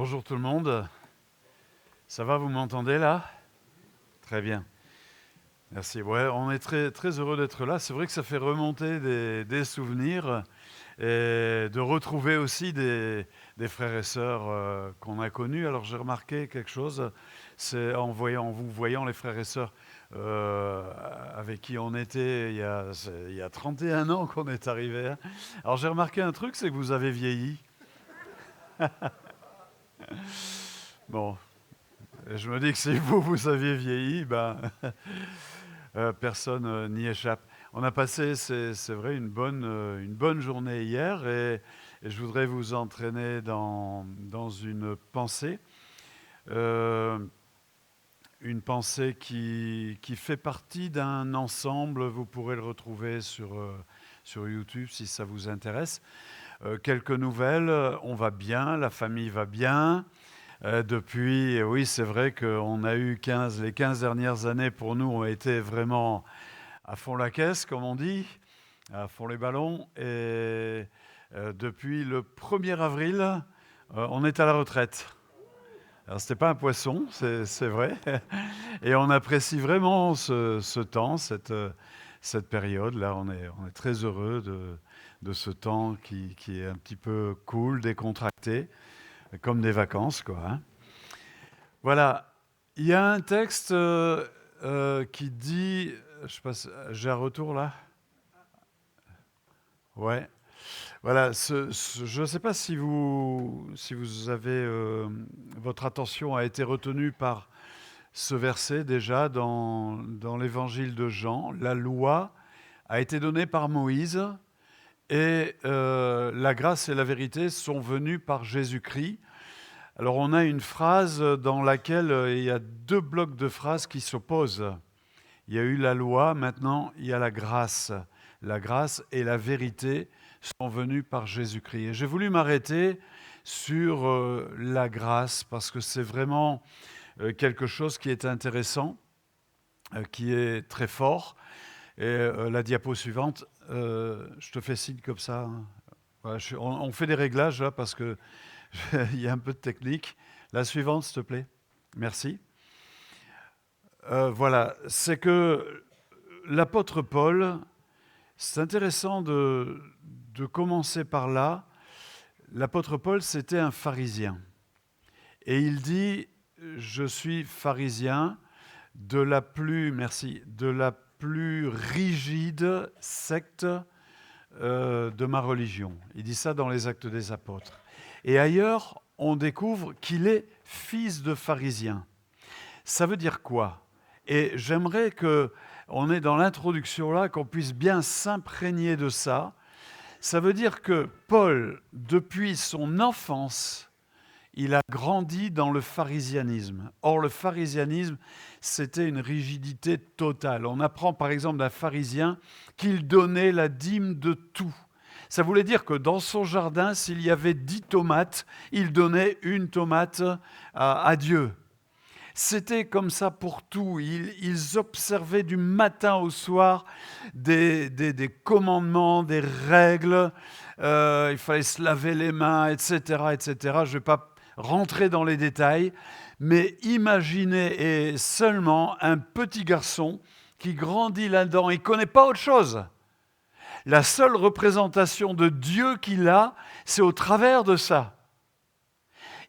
Bonjour tout le monde. Ça va, vous m'entendez là? Très bien. Merci. Ouais, on est très, très heureux d'être là. C'est vrai que ça fait remonter des souvenirs et de retrouver aussi des frères et sœurs qu'on a connus. Alors j'ai remarqué quelque chose, c'est en vous voyant les frères et sœurs avec qui on était il y a 31 ans qu'on est arrivé. Alors j'ai remarqué un truc, c'est que vous avez vieilli. Bon, je me dis que si vous aviez vieilli, ben, personne n'y échappe. On a passé, c'est vrai, une bonne journée hier et je voudrais vous entraîner dans euh, une pensée qui fait partie d'un ensemble. Vous pourrez le retrouver sur YouTube si ça vous intéresse. Quelques nouvelles, on va bien, la famille va bien. Depuis, oui, c'est vrai qu'on a eu les 15 dernières années pour nous ont été vraiment à fond la caisse, comme on dit, à fond les ballons. Et depuis le 1er avril, on est à la retraite. Alors, c'était pas un poisson, c'est vrai. Et on apprécie vraiment ce temps, cette période. Là, on est très heureux de ce temps qui est un petit peu cool, décontracté, comme des vacances, quoi. Hein. Voilà. Il y a un texte qui dit, je sais pas, j'ai un retour là? Ouais. Voilà. Je ne sais pas si vous avez votre attention a été retenue par ce verset déjà dans l'évangile de Jean. La loi a été donnée par Moïse et la grâce et la vérité sont venues par Jésus-Christ. Alors on a une phrase dans laquelle il y a deux blocs de phrases qui s'opposent. Il y a eu la loi, maintenant il y a la grâce. La grâce et la vérité sont venues par Jésus-Christ. Et j'ai voulu m'arrêter sur la grâce parce que c'est vraiment quelque chose qui est intéressant, qui est très fort. Et la diapo suivante, je te fais signe comme ça. Hein. Voilà, on fait des réglages là parce que il y a un peu de technique. La suivante, s'il te plaît. Merci. Voilà, c'est que l'apôtre Paul, c'est intéressant de commencer par là. L'apôtre Paul, c'était un pharisien. Et il dit, je suis pharisien de la plus rigide secte de ma religion. Il dit ça dans les Actes des Apôtres. Et ailleurs, on découvre qu'il est fils de pharisien. Ça veut dire quoi? Et j'aimerais qu'on est dans l'introduction là, qu'on puisse bien s'imprégner de ça. Ça veut dire que Paul, depuis son enfance, il a grandi dans le pharisianisme. Or, le pharisianisme, c'était une rigidité totale. On apprend par exemple d'un pharisien qu'il donnait la dîme de tout. Ça voulait dire que dans son jardin, s'il y avait 10 tomates, il donnait une tomate à Dieu. C'était comme ça pour tout. Ils observaient du matin au soir des commandements, des règles. Il fallait se laver les mains, etc., etc. Je ne vais pas rentrer dans les détails, mais imaginez seulement un petit garçon qui grandit là-dedans. Il ne connaît pas autre chose. La seule représentation de Dieu qu'il a, c'est au travers de ça.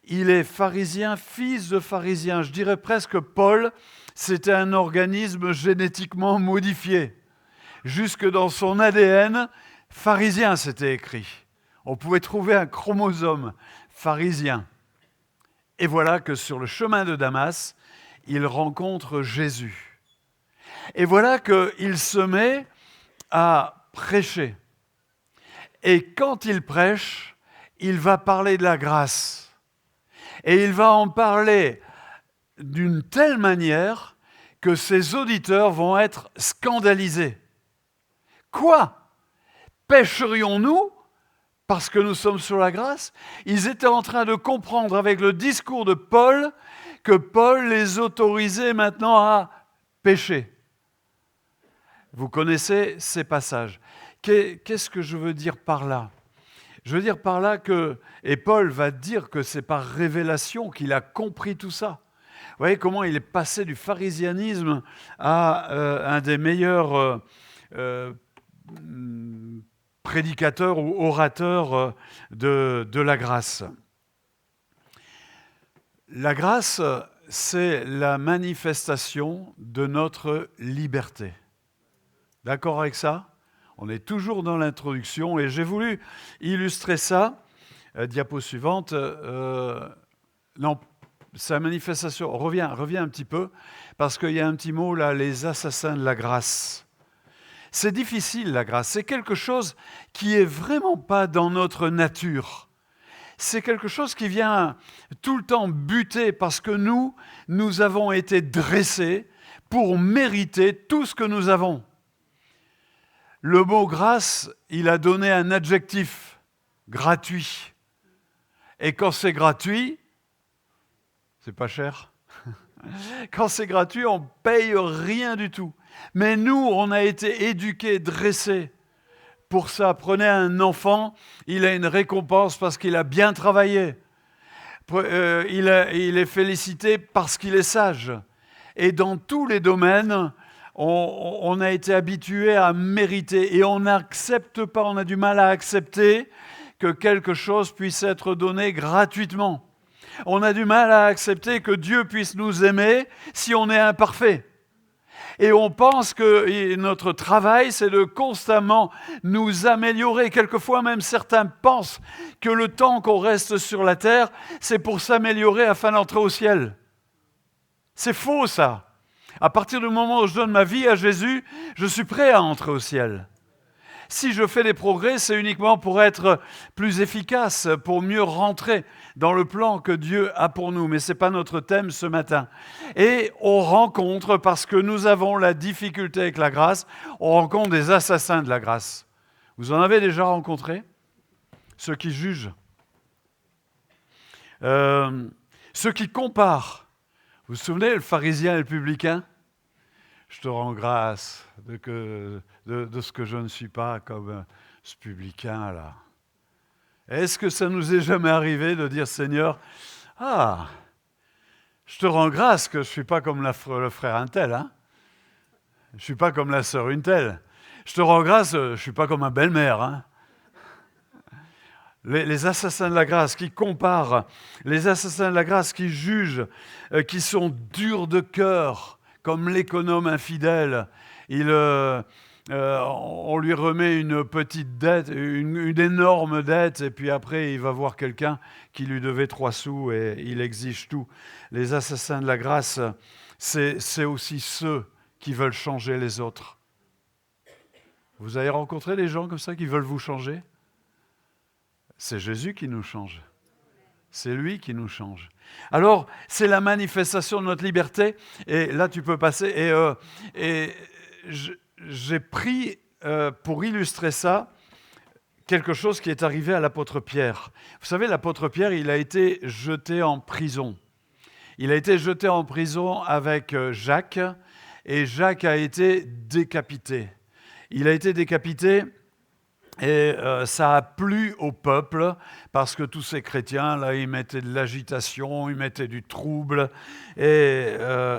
Il est pharisien, fils de pharisien. Je dirais presque que Paul, c'était un organisme génétiquement modifié. Jusque dans son ADN, pharisien, c'était écrit. On pouvait trouver un chromosome pharisien. Et voilà que sur le chemin de Damas, il rencontre Jésus. Et voilà qu'il se met à prêcher. Et quand il prêche, il va parler de la grâce. Et il va en parler d'une telle manière que ses auditeurs vont être scandalisés. Quoi? Pécherions-nous parce que nous sommes sur la grâce? Ils étaient en train de comprendre avec le discours de Paul que Paul les autorisait maintenant à pécher. Vous connaissez ces passages. Qu'est-ce que je veux dire par là? Je veux dire par là que, et Paul va dire que c'est par révélation qu'il a compris tout ça. Vous voyez comment il est passé du pharisianisme à un des meilleurs prédicateurs ou orateurs de la grâce. La grâce, c'est la manifestation de notre liberté. D'accord avec ça ? On est toujours dans l'introduction et j'ai voulu illustrer ça. Diapo suivante. Non, sa manifestation. Reviens un petit peu parce qu'il y a un petit mot là, les assassins de la grâce. C'est difficile la grâce. C'est quelque chose qui est vraiment pas dans notre nature. C'est quelque chose qui vient tout le temps buter parce que nous avons été dressés pour mériter tout ce que nous avons. Le mot grâce, il a donné un adjectif, gratuit. Et quand c'est gratuit, c'est pas cher. Quand c'est gratuit, on paye rien du tout. Mais nous, on a été éduqués, dressés pour ça. Prenez un enfant, il a une récompense parce qu'il a bien travaillé. Il est félicité parce qu'il est sage. Et dans tous les domaines, on a été habitué à mériter et on n'accepte pas, on a du mal à accepter que quelque chose puisse être donné gratuitement. On a du mal à accepter que Dieu puisse nous aimer si on est imparfait. Et on pense que notre travail, c'est de constamment nous améliorer. Quelquefois, même certains pensent que le temps qu'on reste sur la terre, c'est pour s'améliorer afin d'entrer au ciel. C'est faux, ça. À partir du moment où je donne ma vie à Jésus, je suis prêt à entrer au ciel. Si je fais des progrès, c'est uniquement pour être plus efficace, pour mieux rentrer dans le plan que Dieu a pour nous. Mais ce n'est pas notre thème ce matin. Et on rencontre, parce que nous avons la difficulté avec la grâce, on rencontre des assassins de la grâce. Vous en avez déjà rencontré ? Ceux qui jugent. Ceux qui comparent. Vous vous souvenez, le pharisien et le publicain ? Je te rends grâce de ce que je ne suis pas comme ce publicain-là. Est-ce que ça nous est jamais arrivé de dire, Seigneur, je te rends grâce que je ne suis pas comme le frère un tel, hein? Je ne suis pas comme la sœur une telle. Je te rends grâce, je ne suis pas comme ma belle-mère, hein? Les assassins de la grâce qui comparent, les assassins de la grâce qui jugent, qui sont durs de cœur, comme l'économe infidèle. On lui remet une petite dette, une énorme dette, et puis après il va voir quelqu'un qui lui devait 3 sous et il exige tout. Les assassins de la grâce, c'est aussi ceux qui veulent changer les autres. Vous avez rencontré des gens comme ça qui veulent vous changer ? C'est Jésus qui nous change. C'est lui qui nous change. Alors, c'est la manifestation de notre liberté. Et là, tu peux passer. Et j'ai pris, pour illustrer ça, quelque chose qui est arrivé à l'apôtre Pierre. Vous savez, l'apôtre Pierre, il a été jeté en prison. Il a été jeté en prison avec Jacques. Et Jacques a été décapité. Il a été décapité. Et ça a plu au peuple parce que tous ces chrétiens, là, ils mettaient de l'agitation, ils mettaient du trouble. Et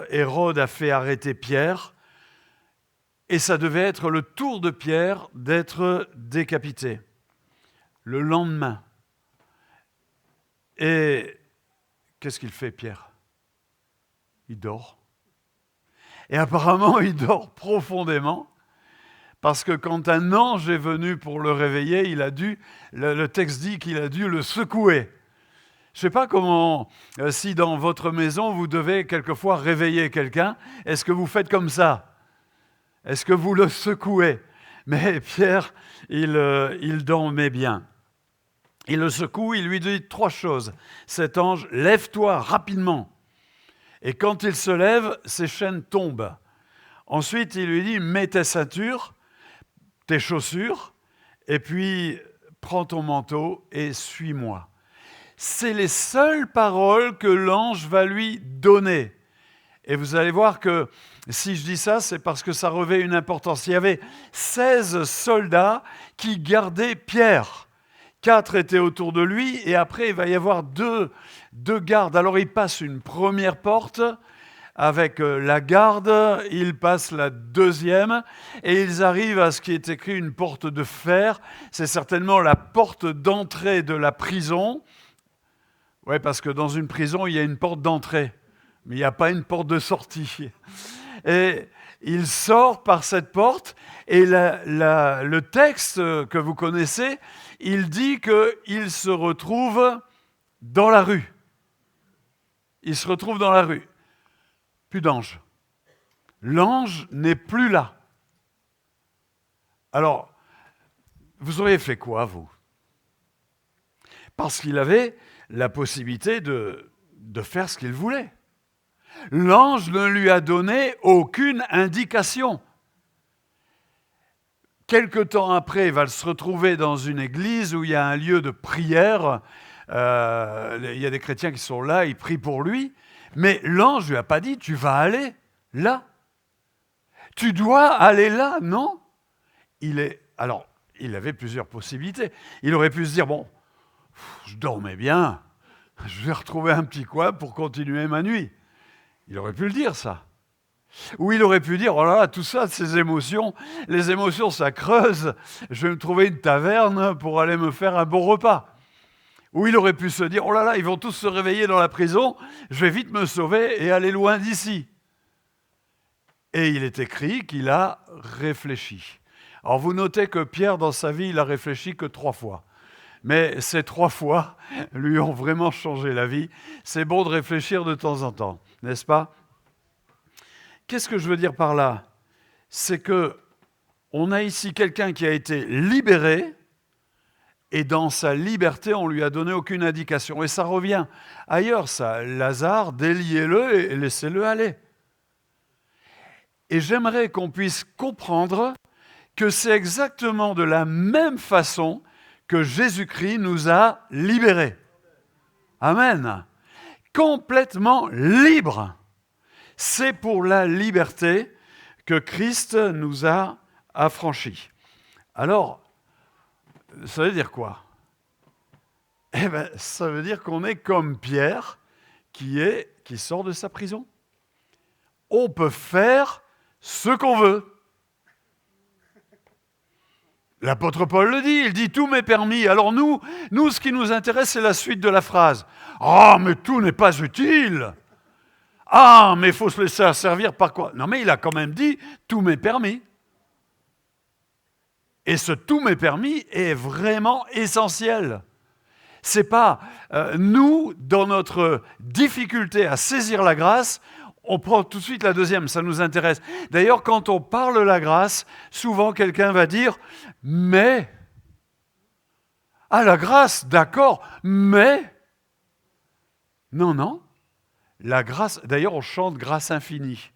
Hérode a fait arrêter Pierre. Et ça devait être le tour de Pierre d'être décapité. Le lendemain. Et qu'est-ce qu'il fait, Pierre ? Il dort. Et apparemment, il dort profondément. Parce que quand un ange est venu pour le réveiller, le texte dit qu'il a dû le secouer. Je ne sais pas comment, si dans votre maison, vous devez quelquefois réveiller quelqu'un, est-ce que vous faites comme ça ? Est-ce que vous le secouez ? Mais Pierre, il dormait bien. Il le secoue, il lui dit 3 choses. Cet ange, lève-toi rapidement. Et quand il se lève, ses chaînes tombent. Ensuite, il lui dit, mets tes ceintures, tes chaussures, et puis prends ton manteau et suis-moi. C'est les seules paroles que l'ange va lui donner. Et vous allez voir que si je dis ça, c'est parce que ça revêt une importance. Il y avait 16 soldats qui gardaient Pierre, 4 étaient autour de lui, et après il va y avoir deux gardes. Alors il passe une première porte avec la garde, il passe la deuxième, et ils arrivent à ce qui est écrit une porte de fer. C'est certainement la porte d'entrée de la prison. Oui, parce que dans une prison, il y a une porte d'entrée, mais il n'y a pas une porte de sortie. Et il sort par cette porte, et le texte que vous connaissez, il dit qu'il se retrouve dans la rue. Il se retrouve dans la rue. Plus d'ange. L'ange n'est plus là. Alors, vous auriez fait quoi, vous? Parce qu'il avait la possibilité de faire ce qu'il voulait. L'ange ne lui a donné aucune indication. Quelque temps après, il va se retrouver dans une église où il y a un lieu de prière. Il y a des chrétiens qui sont là, ils prient pour lui. Mais l'ange ne lui a pas dit, tu vas aller là. Tu dois aller là, non? Alors, il avait plusieurs possibilités. Il aurait pu se dire, bon, je dormais bien, je vais retrouver un petit coin pour continuer ma nuit. Il aurait pu le dire, ça. Ou il aurait pu dire, oh là là, tout ça, ces émotions, les émotions, ça creuse, je vais me trouver une taverne pour aller me faire un bon repas. Ou il aurait pu se dire, oh là là, ils vont tous se réveiller dans la prison, je vais vite me sauver et aller loin d'ici. Et il est écrit qu'il a réfléchi. Alors vous notez que Pierre, dans sa vie, il a réfléchi que 3 fois. Mais ces 3 fois lui ont vraiment changé la vie. C'est bon de réfléchir de temps en temps, n'est-ce pas? Qu'est-ce que je veux dire par là? C'est qu'on a ici quelqu'un qui a été libéré, et dans sa liberté, on ne lui a donné aucune indication. Et ça revient ailleurs, ça. Lazare, déliez-le et laissez-le aller. Et j'aimerais qu'on puisse comprendre que c'est exactement de la même façon que Jésus-Christ nous a libérés. Amen. Complètement libres. C'est pour la liberté que Christ nous a affranchis. Alors, ça veut dire quoi? Eh bien, ça veut dire qu'on est comme Pierre qui sort de sa prison. On peut faire ce qu'on veut. L'apôtre Paul le dit, il dit « tout m'est permis ». Alors nous, ce qui nous intéresse, c'est la suite de la phrase. « Ah, mais tout n'est pas utile !»« Ah, mais il faut se laisser servir par quoi ?» Non, mais il a quand même dit « tout m'est permis ». Et ce « tout m'est permis » est vraiment essentiel. C'est pas nous, dans notre difficulté à saisir la grâce, on prend tout de suite la deuxième, ça nous intéresse. D'ailleurs, quand on parle la grâce, souvent quelqu'un va dire « mais ». Ah, la grâce, d'accord, mais... Non, non. La grâce, d'ailleurs, on chante grâce infinie.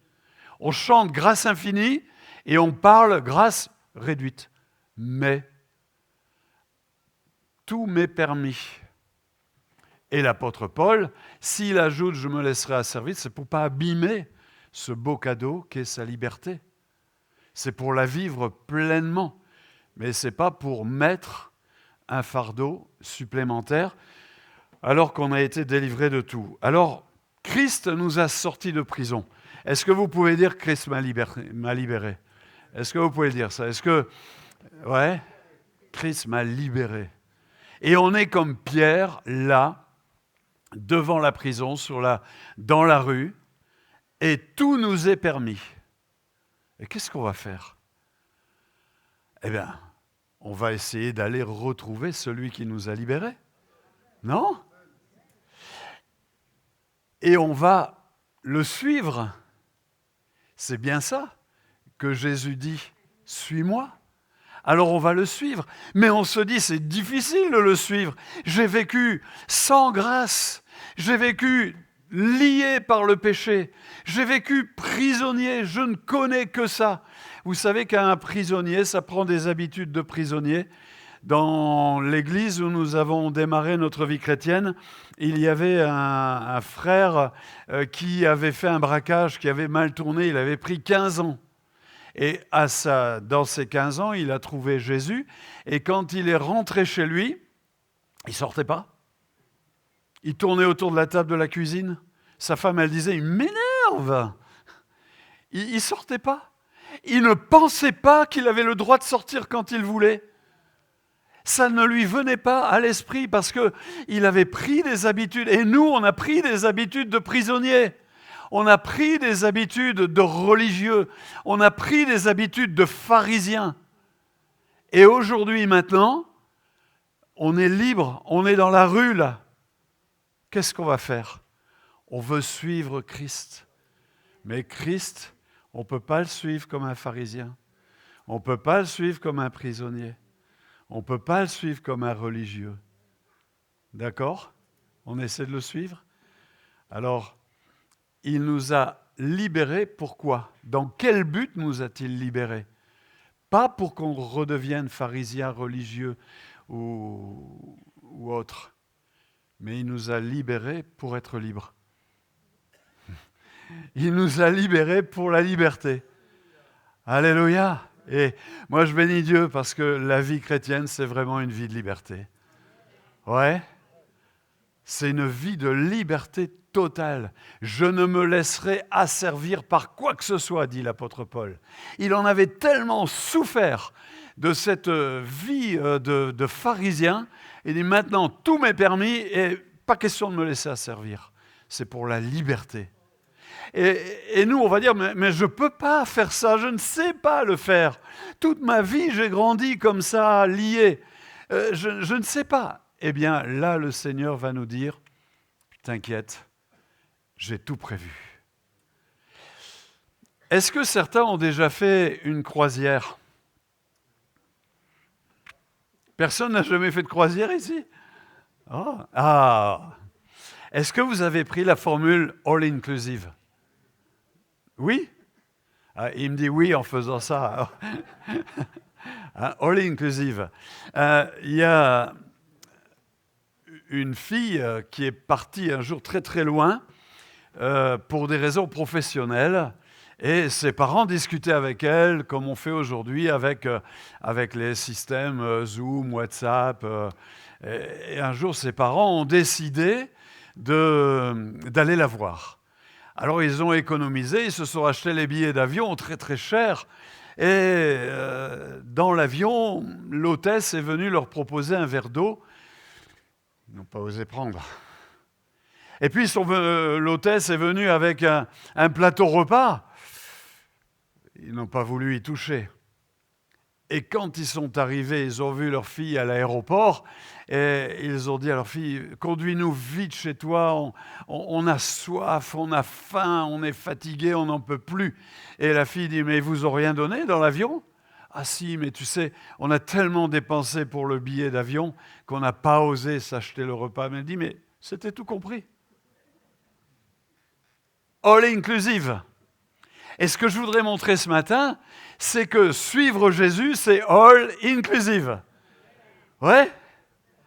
On chante grâce infinie et on parle grâce réduite. Mais tout m'est permis. Et l'apôtre Paul, s'il ajoute « je me laisserai asservir », c'est pour ne pas abîmer ce beau cadeau qu'est sa liberté. C'est pour la vivre pleinement, mais ce n'est pas pour mettre un fardeau supplémentaire alors qu'on a été délivré de tout. Alors, Christ nous a sortis de prison. Est-ce que vous pouvez dire « Christ m'a libéré » Est-ce que vous pouvez dire ça? Est-ce que... Ouais, Christ m'a libéré. Et on est comme Pierre, là, devant la prison, dans la rue, et tout nous est permis. Et qu'est-ce qu'on va faire? Eh bien, on va essayer d'aller retrouver celui qui nous a libérés. Non? Et on va le suivre. C'est bien ça que Jésus dit, « Suis-moi ». Alors on va le suivre. Mais on se dit, c'est difficile de le suivre. J'ai vécu sans grâce. J'ai vécu lié par le péché. J'ai vécu prisonnier. Je ne connais que ça. Vous savez qu'un prisonnier, ça prend des habitudes de prisonnier. Dans l'église où nous avons démarré notre vie chrétienne, il y avait un frère qui avait fait un braquage, qui avait mal tourné. Il avait pris 15 ans. Et dans ses 15 ans, il a trouvé Jésus. Et quand il est rentré chez lui, Il ne sortait pas. Il tournait autour de la table de la cuisine. Sa femme, elle disait, il m'énerve. Il ne sortait pas. Il ne pensait pas qu'il avait le droit de sortir quand il voulait. Ça ne lui venait pas à l'esprit parce qu'il avait pris des habitudes. Et nous, on a pris des habitudes de prisonniers. On a pris des habitudes de religieux. On a pris des habitudes de pharisiens. Et aujourd'hui, maintenant, on est libre. On est dans la rue, là. Qu'est-ce qu'on va faire? On veut suivre Christ. Mais Christ, on ne peut pas le suivre comme un pharisien. On ne peut pas le suivre comme un prisonnier. On ne peut pas le suivre comme un religieux. D'accord? On essaie de le suivre? Alors, il nous a libérés. Pourquoi? Dans quel but nous a-t-il libérés? Pas pour qu'on redevienne pharisien, religieux ou autre. Mais il nous a libérés pour être libres. Il nous a libérés pour la liberté. Alléluia! Et moi, je bénis Dieu parce que la vie chrétienne, c'est vraiment une vie de liberté. Ouais, c'est une vie de liberté totale. Je ne me laisserai asservir par quoi que ce soit, dit l'apôtre Paul. Il en avait tellement souffert de cette vie de pharisien. Il dit maintenant, tout m'est permis et pas question de me laisser asservir. C'est pour la liberté. Et nous, on va dire, mais je ne peux pas faire ça, je ne sais pas le faire. Toute ma vie, j'ai grandi comme ça, lié. Je ne sais pas. Eh bien, là, le Seigneur va nous dire, t'inquiète, j'ai tout prévu. Est-ce que certains ont déjà fait une croisière? Personne n'a jamais fait de croisière ici? Est-ce que vous avez pris la formule all-inclusive? Oui? Il me dit oui en faisant ça. All inclusive. Il y a une fille qui est partie un jour très très loin pour des raisons professionnelles et ses parents discutaient avec elle comme on fait aujourd'hui avec les systèmes Zoom, WhatsApp. Et un jour, ses parents ont décidé d'aller la voir. Alors, ils ont économisé, ils se sont achetés les billets d'avion très très chers. Et dans l'avion, l'hôtesse est venue leur proposer un verre d'eau. Ils n'ont pas osé prendre. Et puis, l'hôtesse est venue avec un plateau repas. Ils n'ont pas voulu y toucher. Et quand ils sont arrivés, ils ont vu leur fille à l'aéroport et ils ont dit à leur fille, conduis-nous vite chez toi, on a soif, on a faim, on est fatigué, on n'en peut plus. Et la fille dit, mais ils vous ont rien donné dans l'avion? Ah si, mais tu sais, on a tellement dépensé pour le billet d'avion qu'on n'a pas osé s'acheter le repas. Mais elle dit, mais c'était tout compris. All inclusive. Et ce que je voudrais montrer ce matin, c'est que suivre Jésus, c'est all inclusive. Ouais?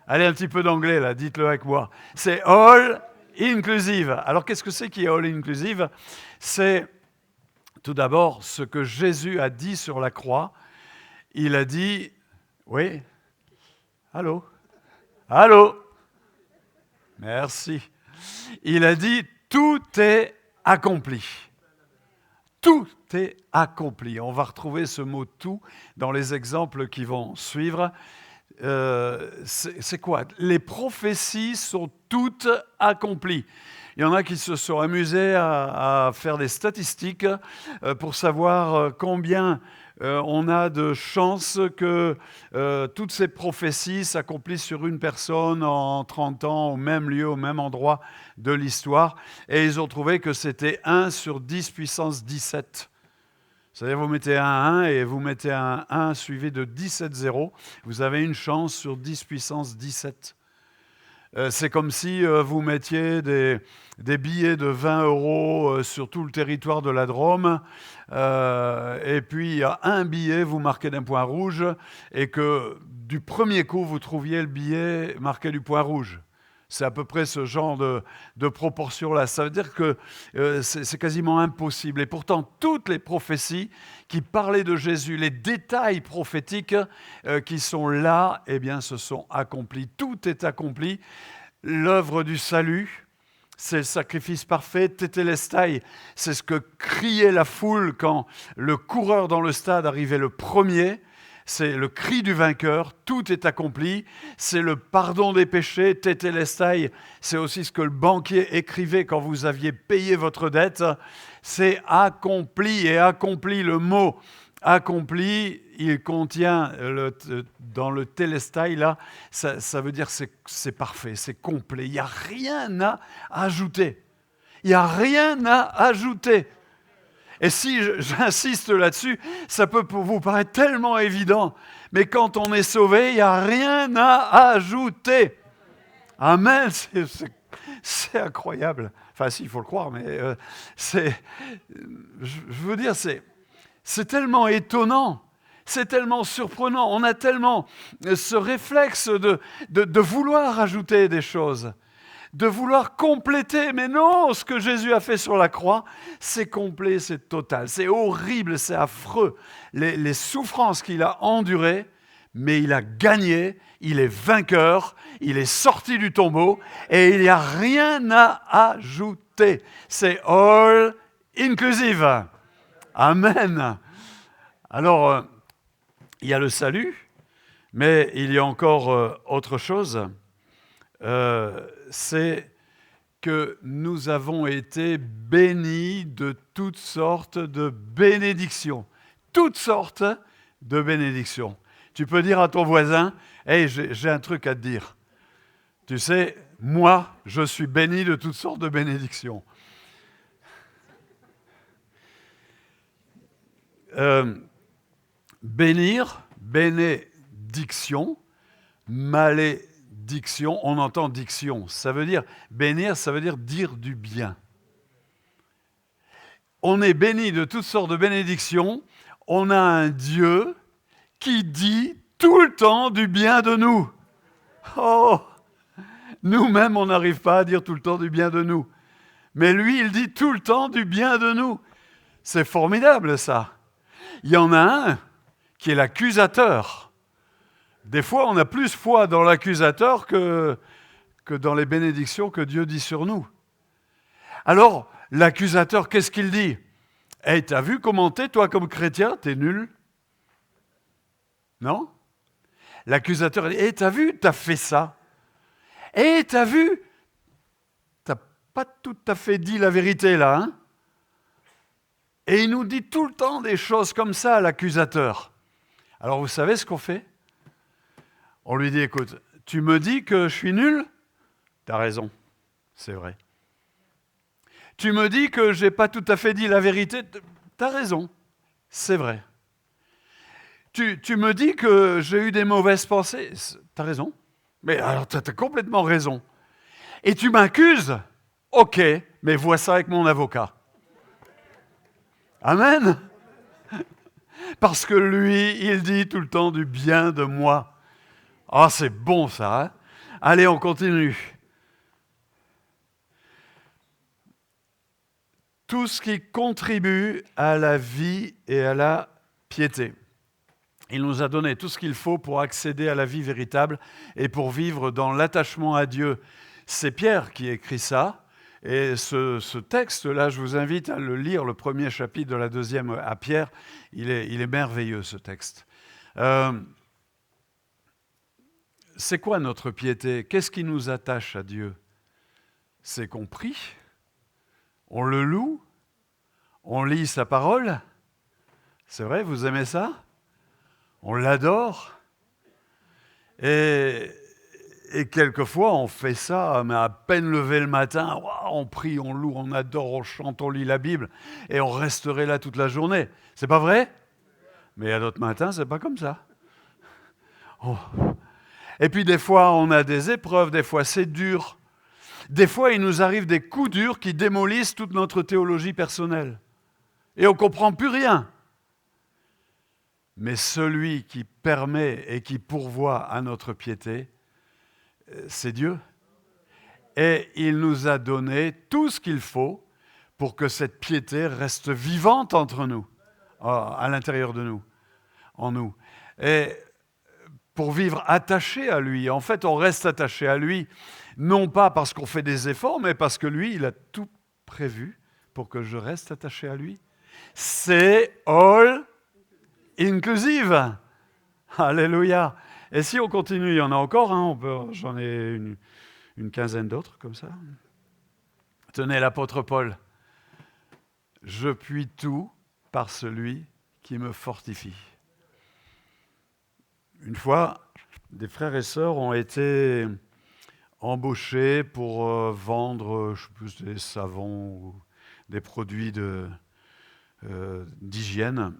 Allez, un petit peu d'anglais là, dites-le avec moi. C'est all inclusive. Alors, qu'est-ce que c'est qui est all inclusive? C'est tout d'abord ce que Jésus a dit sur la croix. Il a dit, oui, allô? Allô? Merci. Il a dit, tout est accompli. Tout est accompli. On va retrouver ce mot « tout » dans les exemples qui vont suivre. C'est quoi? Les prophéties sont toutes accomplies. Il y en a qui se sont amusés à faire des statistiques pour savoir combien on a de chances que toutes ces prophéties s'accomplissent sur une personne en 30 ans, au même lieu, au même endroit de l'histoire. Et ils ont trouvé que c'était 1 sur 10 puissance 17. C'est-à-dire vous mettez un 1 et vous mettez un 1 suivi de 17 zéros. Vous avez une chance sur 10 puissance 17. C'est comme si vous mettiez des billets de 20 € sur tout le territoire de la Drôme, et puis il y a un billet, vous marquez d'un point rouge, et que du premier coup, vous trouviez le billet marqué du point rouge. C'est à peu près ce genre de proportion-là. Ça veut dire que c'est quasiment impossible. Et pourtant, toutes les prophéties qui parlaient de Jésus, les détails prophétiques qui sont là, eh bien, se sont accomplis. Tout est accompli. L'œuvre du salut, c'est le sacrifice parfait. Tétélestai, c'est ce que criait la foule quand le coureur dans le stade arrivait le premier. C'est le cri du vainqueur, tout est accompli. C'est le pardon des péchés. Tétélestai, c'est aussi ce que le banquier écrivait quand vous aviez payé votre dette. C'est accompli, et accompli, le mot accompli, il contient, dans le télestai, là, ça veut dire c'est parfait, c'est complet. Il n'y a rien à ajouter. Il n'y a rien à ajouter. Et si j'insiste là-dessus, ça peut vous paraître tellement évident, mais quand on est sauvé, il n'y a rien à ajouter. Amen, c'est incroyable. Enfin, si, il faut le croire, mais je veux dire, c'est tellement étonnant, c'est tellement surprenant. On a tellement ce réflexe de vouloir ajouter des choses, de vouloir compléter. Mais non, ce que Jésus a fait sur la croix, c'est complet, c'est total. C'est horrible, c'est affreux. Les souffrances qu'il a endurées, mais il a gagné, il est vainqueur, il est sorti du tombeau et il n'y a rien à ajouter. C'est all inclusive. Amen. Alors, il y a le salut, mais il y a encore autre chose. C'est que nous avons été bénis de toutes sortes de bénédictions. Toutes sortes de bénédictions. Tu peux dire à ton voisin, « Hey, j'ai un truc à te dire. Tu sais, moi, je suis béni de toutes sortes de bénédictions. » Bénir, bénédiction, malédiction, on entend diction. Ça veut dire, bénir, ça veut dire dire du bien. On est béni de toutes sortes de bénédictions. On a un Dieu qui dit tout le temps du bien de nous. Oh, nous-mêmes, on n'arrive pas à dire tout le temps du bien de nous. Mais lui, il dit tout le temps du bien de nous. C'est formidable, ça. Il y en a un qui est l'accusateur. Des fois, on a plus foi dans l'accusateur que dans les bénédictions que Dieu dit sur nous. Alors, l'accusateur, qu'est-ce qu'il dit ? « Hey, t'as vu comment t'es, toi, comme chrétien ? T'es nul. » Non ? L'accusateur dit « Hey, t'as vu, t'as fait ça. Hey, t'as vu, t'as pas tout à fait dit la vérité, là, hein ?» Et il nous dit tout le temps des choses comme ça, l'accusateur. Alors, vous savez ce qu'on fait ? On lui dit, écoute, tu me dis que je suis nul ? T'as raison, c'est vrai. Tu me dis que je n'ai pas tout à fait dit la vérité ? T'as raison, c'est vrai. Tu me dis que j'ai eu des mauvaises pensées ? T'as raison. Mais alors, t'as complètement raison. Et tu m'accuses ? Ok, mais vois ça avec mon avocat. Amen. Parce que lui, il dit tout le temps du bien de moi. Ah, c'est bon ça, hein ? Allez, on continue. Tout ce qui contribue à la vie et à la piété. Il nous a donné tout ce qu'il faut pour accéder à la vie véritable et pour vivre dans l'attachement à Dieu. C'est Pierre qui écrit ça. Et ce texte-là, je vous invite à le lire, le premier chapitre de la deuxième à Pierre. Il est merveilleux, ce texte. C'est quoi notre piété ? Qu'est-ce qui nous attache à Dieu ? C'est qu'on prie, on le loue, on lit sa parole. C'est vrai, vous aimez ça ? On l'adore. Et quelquefois, on fait ça, mais à peine levé le matin, on prie, on loue, on adore, on chante, on lit la Bible, et on resterait là toute la journée. C'est pas vrai ? Mais à d'autres matins, c'est pas comme ça. Oh. Et puis des fois, on a des épreuves, des fois c'est dur. Des fois, il nous arrive des coups durs qui démolissent toute notre théologie personnelle. Et on ne comprend plus rien. Mais celui qui permet et qui pourvoit à notre piété, c'est Dieu. et il nous a donné tout ce qu'il faut pour que cette piété reste vivante entre nous, à l'intérieur de nous, en nous. Et pour vivre attaché à lui. En fait, on reste attaché à lui, non pas parce qu'on fait des efforts, mais parce que lui, il a tout prévu pour que je reste attaché à lui. C'est all inclusive. Alléluia. Et si on continue, il y en a encore, hein, j'en ai une quinzaine d'autres comme ça. Tenez, l'apôtre Paul. Je puis tout par celui qui me fortifie. Une fois, des frères et sœurs ont été embauchés pour vendre, je sais plus, des savons ou des produits d'hygiène.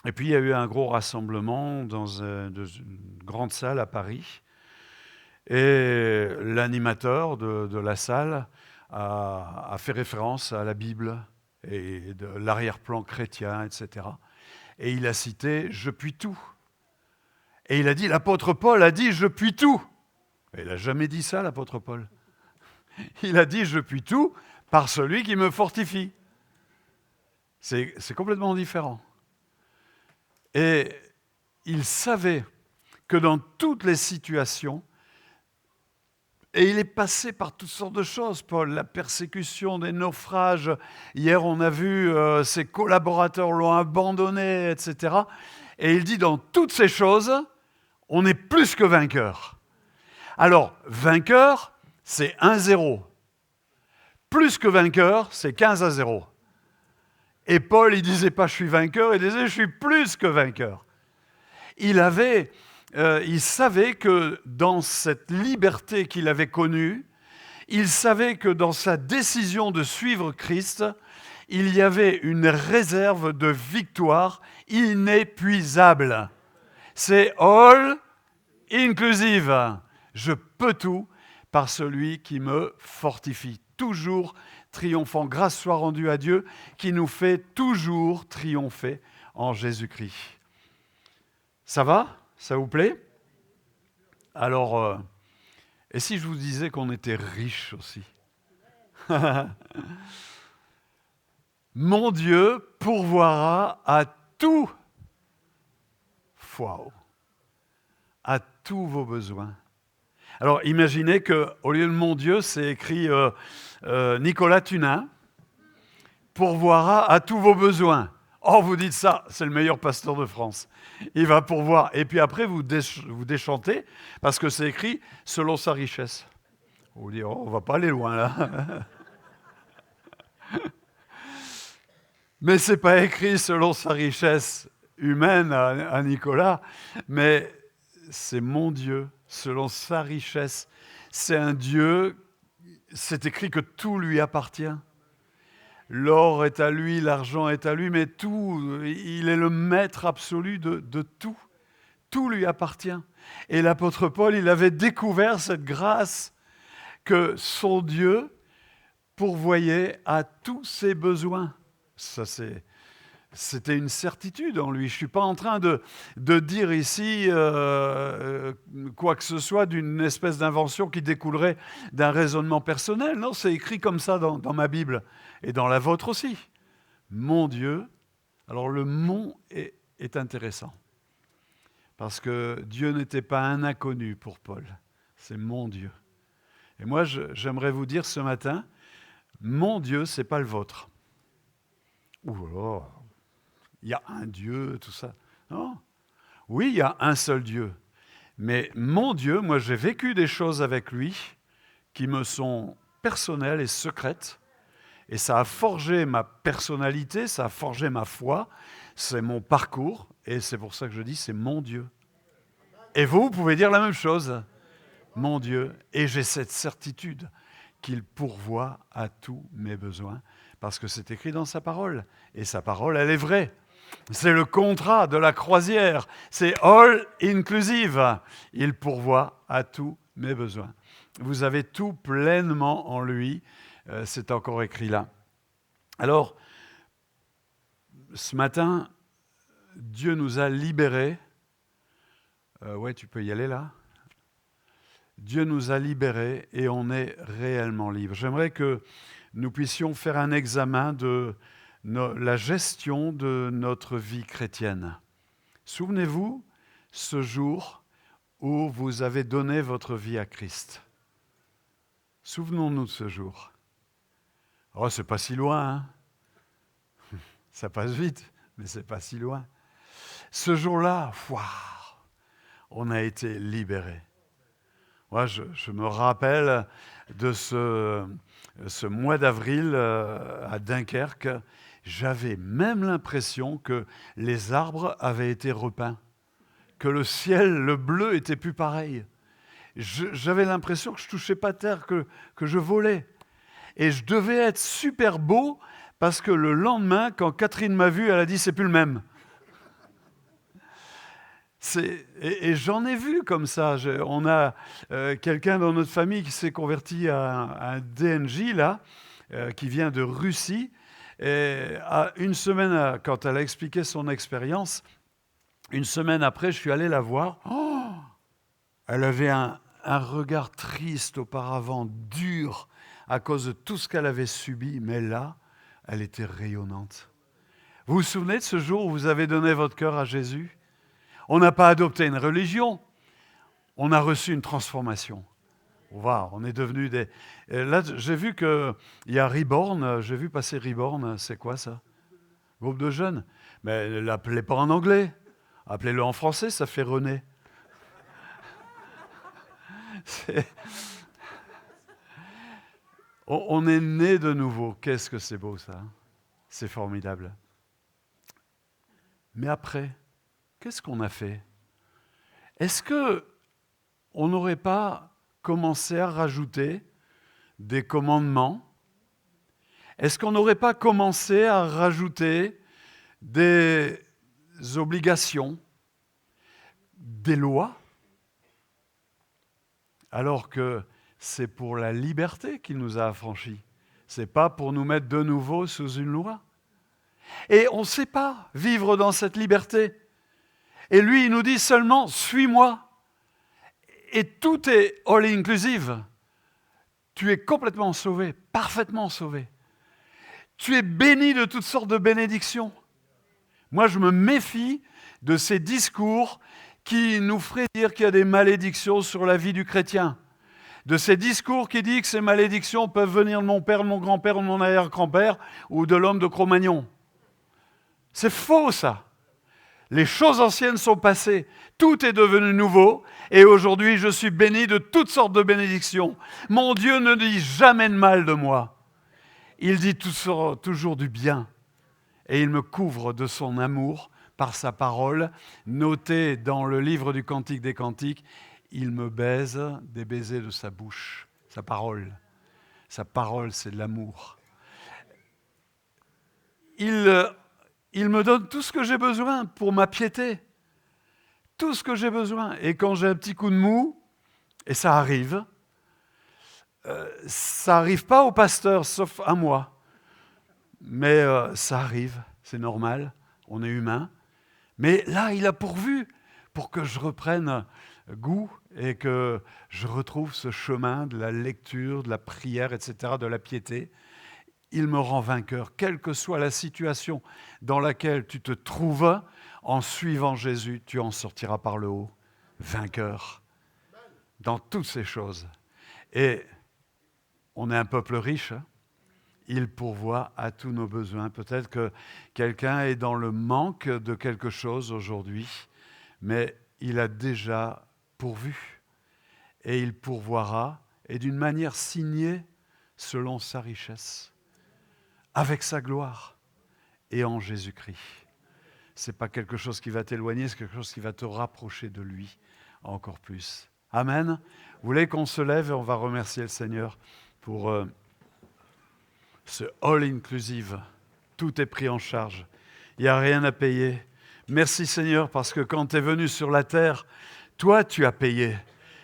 Et puis, il y a eu un gros rassemblement dans une grande salle à Paris. Et l'animateur de la salle a fait référence à la Bible et de l'arrière-plan chrétien, etc. Et il a cité « Je puis tout ». Et il a dit, l'apôtre Paul a dit « Je puis tout ». Et il n'a jamais dit ça, l'apôtre Paul. Il a dit « Je puis tout par celui qui me fortifie ». C'est complètement différent. Et il savait que dans toutes les situations, et il est passé par toutes sortes de choses, Paul, la persécution, des naufrages. Hier, on a vu ses collaborateurs l'ont abandonné, etc. Et il dit, dans toutes ces choses, on est plus que vainqueur. Alors, vainqueur, c'est 1-0. Plus que vainqueur, c'est 15-0. Et Paul, il disait pas « je suis vainqueur », il disait « je suis plus que vainqueur ». Il savait que dans cette liberté qu'il avait connue, il savait que dans sa décision de suivre Christ, il y avait une réserve de victoire inépuisable. C'est all inclusive. Je peux tout par celui qui me fortifie. Toujours triomphant. Grâce soit rendue à Dieu qui nous fait toujours triompher en Jésus-Christ. Ça va ? Ça vous plaît ? Alors, et si je vous disais qu'on était riche aussi ? Mon Dieu pourvoira à tout, à tous vos besoins. Alors, imaginez qu'au lieu de mon Dieu, c'est écrit Nicolas Tunin pourvoira à tous vos besoins. Oh, vous dites ça, c'est le meilleur pasteur de France. Il va pourvoir. Et puis après, vous déchantez parce que c'est écrit selon sa richesse. Vous dites, oh, on ne va pas aller loin là. Mais ce n'est pas écrit selon sa richesse humaine à Nicolas, mais c'est mon Dieu, selon sa richesse. C'est un Dieu, c'est écrit que tout lui appartient. L'or est à lui, l'argent est à lui, mais tout, il est le maître absolu de tout. Tout lui appartient. Et l'apôtre Paul, il avait découvert cette grâce que son Dieu pourvoyait à tous ses besoins. Ça, c'était une certitude en lui. Je ne suis pas en train de dire ici quoi que ce soit d'une espèce d'invention qui découlerait d'un raisonnement personnel. Non, c'est écrit comme ça dans ma Bible et dans la vôtre aussi. Mon Dieu. Alors le « mon » est intéressant parce que Dieu n'était pas un inconnu pour Paul. C'est mon Dieu. Et moi, j'aimerais vous dire ce matin, mon Dieu, ce n'est pas le vôtre. Ouh là, il y a un Dieu, tout ça. Non. Oui, il y a un seul Dieu. Mais mon Dieu, moi j'ai vécu des choses avec lui qui me sont personnelles et secrètes. Et ça a forgé ma personnalité, ça a forgé ma foi. C'est mon parcours. Et c'est pour ça que je dis, c'est mon Dieu. Et vous pouvez dire la même chose. Mon Dieu. Et j'ai cette certitude qu'il pourvoit à tous mes besoins. Parce que c'est écrit dans sa parole. Et sa parole, elle est vraie. C'est le contrat de la croisière. C'est all inclusive. Il pourvoit à tous mes besoins. Vous avez tout pleinement en lui. C'est encore écrit là. Alors, ce matin, Dieu nous a libérés. Ouais, tu peux y aller là. Dieu nous a libérés et on est réellement libre. J'aimerais que nous puissions faire un examen de la gestion de notre vie chrétienne. Souvenez-vous, ce jour où vous avez donné votre vie à Christ. Souvenons-nous de ce jour. Oh, c'est pas si loin, hein? Ça passe vite, mais c'est pas si loin. Ce jour-là, waouh, on a été libérés. Moi, je me rappelle de ce mois d'avril à Dunkerque. J'avais même l'impression que les arbres avaient été repeints, que le ciel, le bleu, était plus pareil. J'avais l'impression que je ne touchais pas terre, que je volais. Et je devais être super beau parce que le lendemain, quand Catherine m'a vu, elle a dit « c'est plus le même ». Et j'en ai vu comme ça. On a quelqu'un dans notre famille qui s'est converti à un DNJ, là, qui vient de Russie. Et une semaine, quand elle a expliqué son expérience, une semaine après, je suis allé la voir. Oh, elle avait un regard triste auparavant, dur, à cause de tout ce qu'elle avait subi. Mais là, elle était rayonnante. Vous vous souvenez de ce jour où vous avez donné votre cœur à Jésus ? On n'a pas adopté une religion, on a reçu une transformation. Wow, on est devenu des... Là, j'ai vu qu'il y a Reborn, j'ai vu passer Reborn, c'est quoi ça? Groupe de jeunes. Mais ne l'appelez pas en anglais, appelez-le en français, ça fait René. On est né de nouveau, qu'est-ce que c'est beau ça? C'est formidable. Mais après, qu'est-ce qu'on a fait? Est-ce qu'on n'aurait pas commencé à rajouter des commandements? Est-ce qu'on n'aurait pas commencé à rajouter des obligations, des lois? Alors que c'est pour la liberté qu'il nous a affranchis. Ce n'est pas pour nous mettre de nouveau sous une loi. Et on ne sait pas vivre dans cette liberté. Et lui, il nous dit seulement, suis-moi. Et tout est all-inclusive. Tu es complètement sauvé, parfaitement sauvé. Tu es béni de toutes sortes de bénédictions. Moi, je me méfie de ces discours qui nous feraient dire qu'il y a des malédictions sur la vie du chrétien. De ces discours qui disent que ces malédictions peuvent venir de mon père, de mon grand-père, de mon arrière-grand-père ou de l'homme de Cro-Magnon. C'est faux, ça. Les choses anciennes sont passées, tout est devenu nouveau, et aujourd'hui je suis béni de toutes sortes de bénédictions. Mon Dieu ne dit jamais de mal de moi. Il dit toujours du bien, et il me couvre de son amour par sa parole, notée dans le livre du Cantique des Cantiques. Il me baise des baisers de sa bouche, sa parole. Sa parole, c'est de l'amour. Il me donne tout ce que j'ai besoin pour ma piété. Tout ce que j'ai besoin. Et quand j'ai un petit coup de mou, et ça arrive pas au pasteur, sauf à moi. Mais ça arrive, c'est normal, on est humain. Mais là, il a pourvu pour que je reprenne goût et que je retrouve ce chemin de la lecture, de la prière, etc., de la piété. Il me rend vainqueur, quelle que soit la situation dans laquelle tu te trouves, en suivant Jésus, tu en sortiras par le haut, vainqueur, dans toutes ces choses. Et on est un peuple riche, hein? Il pourvoit à tous nos besoins. Peut-être que quelqu'un est dans le manque de quelque chose aujourd'hui, mais il a déjà pourvu. Et il pourvoira, et d'une manière signée selon sa richesse, avec sa gloire et en Jésus-Christ. Ce n'est pas quelque chose qui va t'éloigner, c'est quelque chose qui va te rapprocher de lui encore plus. Amen. Vous voulez qu'on se lève et on va remercier le Seigneur pour ce all-inclusive. Tout est pris en charge. Il n'y a rien à payer. Merci Seigneur parce que quand tu es venu sur la terre, toi tu as payé.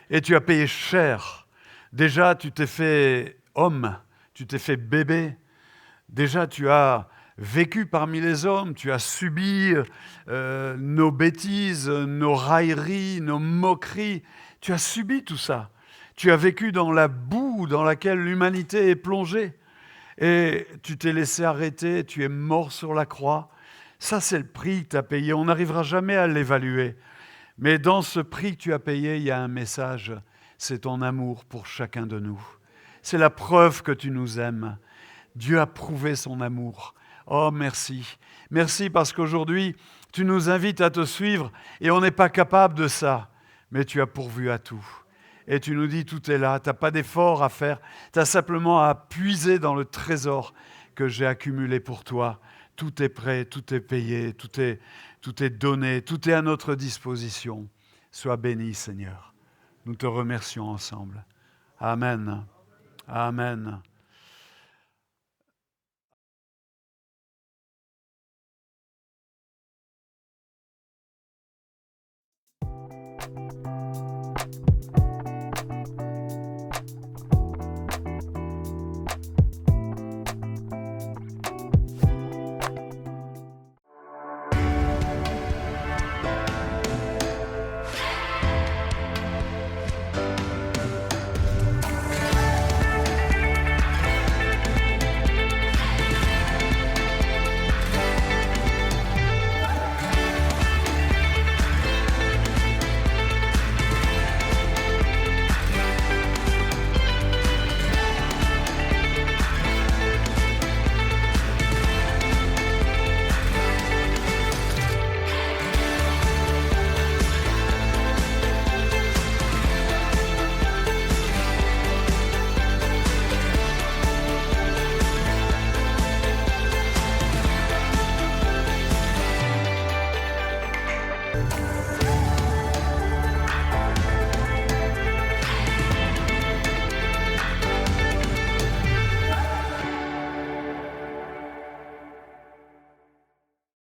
Et tu as payé cher. Déjà tu t'es fait homme, tu t'es fait bébé. Déjà tu as vécu parmi les hommes, tu as subi nos bêtises, nos railleries, nos moqueries. Tu as subi tout ça. Tu as vécu dans la boue dans laquelle l'humanité est plongée. Et tu t'es laissé arrêter, tu es mort sur la croix. Ça, c'est le prix que tu as payé. On n'arrivera jamais à l'évaluer. Mais dans ce prix que tu as payé, il y a un message. C'est ton amour pour chacun de nous. C'est la preuve que tu nous aimes. Dieu a prouvé son amour. Oh, merci. Merci parce qu'aujourd'hui, tu nous invites à te suivre et on n'est pas capable de ça. Mais tu as pourvu à tout. Et tu nous dis, tout est là, tu n'as pas d'effort à faire, tu as simplement à puiser dans le trésor que j'ai accumulé pour toi. Tout est prêt, tout est payé, tout est donné, tout est à notre disposition. Sois béni, Seigneur. Nous te remercions ensemble. Amen. Amen.